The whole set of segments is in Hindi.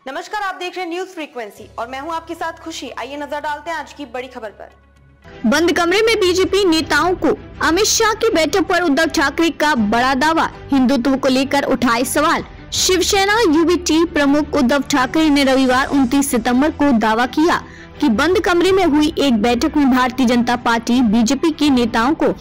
नमस्कार, आप देख रहे हैं न्यूज फ्रीक्वेंसी और मैं हूं आपके साथ खुशी। आइए नजर डालते हैं आज की बड़ी खबर पर। बंद कमरे में बीजेपी नेताओं को अमित शाह की बैठक पर उद्धव ठाकरे का बड़ा दावा, हिंदुत्व को लेकर उठाए सवाल। शिवसेना यूबीटी प्रमुख उद्धव ठाकरे ने रविवार 29 सितंबर को दावा किया कि बंद कमरे में हुई एक बैठक में भारतीय जनता पार्टी बीजेपी के नेताओं को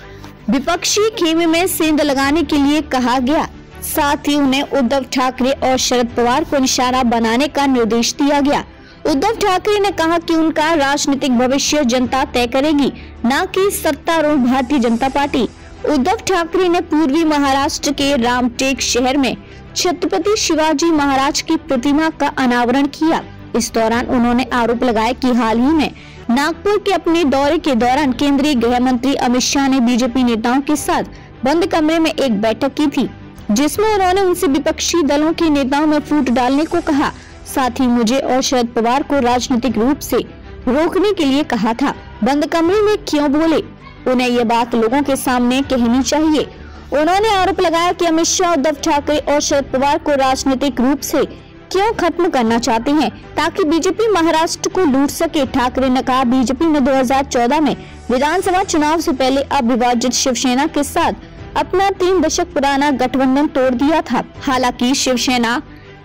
विपक्षी खेमे में सेंध लगाने के लिए कहा गया। साथ ही उन्हें उद्धव ठाकरे और शरद पवार को निशाना बनाने का निर्देश दिया गया। उद्धव ठाकरे ने कहा कि उनका राजनीतिक भविष्य जनता तय करेगी, न कि सत्तारूढ़ भारतीय जनता पार्टी। उद्धव ठाकरे ने पूर्वी महाराष्ट्र के रामटेक शहर में छत्रपति शिवाजी महाराज की प्रतिमा का अनावरण किया। इस दौरान उन्होंने आरोप लगाया कि हाल ही में नागपुर के अपने दौरे के दौरान केंद्रीय गृह मंत्री अमित शाह ने बीजेपी नेताओं के साथ बंद कमरे में एक बैठक की थी, जिसमें उन्होंने उनसे विपक्षी दलों के नेताओं में फूट डालने को कहा। साथ ही मुझे और शरद पवार को राजनीतिक रूप से रोकने के लिए कहा था। बंद कमरे में क्यों बोले, उन्हें ये बात लोगों के सामने कहनी चाहिए। उन्होंने आरोप लगाया कि अमित शाह उद्धव ठाकरे और शरद पवार को राजनीतिक रूप से क्यों खत्म करना चाहते हैं, ताकि बीजेपी महाराष्ट्र को लूट सके। ठाकरे ने कहा, बीजेपी ने 2014 में विधानसभा चुनाव से पहले अविभाजित शिवसेना के साथ अपना 3 दशक पुराना गठबंधन तोड़ दिया था। हालांकि शिवसेना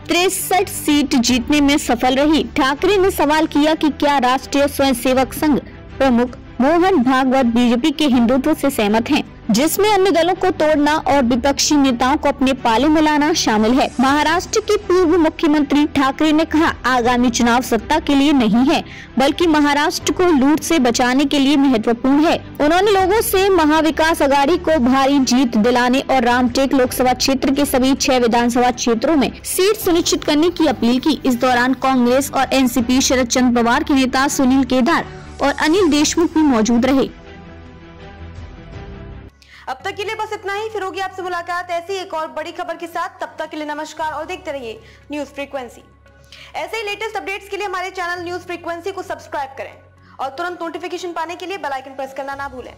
63 सीट जीतने में सफल रही। ठाकरे ने सवाल किया कि क्या राष्ट्रीय स्वयंसेवक संघ प्रमुख मोहन भागवत बीजेपी के हिंदुत्व से सहमत हैं, जिसमें अन्य दलों को तोड़ना और विपक्षी नेताओं को अपने पाले में लाना शामिल है। महाराष्ट्र के पूर्व मुख्यमंत्री ठाकरे ने कहा, आगामी चुनाव सत्ता के लिए नहीं है, बल्कि महाराष्ट्र को लूट से बचाने के लिए महत्वपूर्ण है। उन्होंने लोगों से महाविकास आघाड़ी को भारी जीत दिलाने और रामटेक लोकसभा क्षेत्र के सभी 6 विधानसभा क्षेत्रों में सीट सुनिश्चित करने की अपील की। इस दौरान कांग्रेस और एनसीपी शरद चंद्र पवार के नेता सुनील केदार और अनिल देशमुख भी मौजूद रहे। अब तक के लिए बस इतना ही। फिर होगी आपसे मुलाकात ऐसी एक और बड़ी खबर के साथ। तब तक के लिए नमस्कार और देखते रहिए न्यूज फ्रीक्वेंसी। ऐसे ही लेटेस्ट अपडेट्स के लिए हमारे चैनल न्यूज फ्रीक्वेंसी को सब्सक्राइब करें और तुरंत नोटिफिकेशन पाने के लिए बेल आइकन प्रेस करना ना भूलें।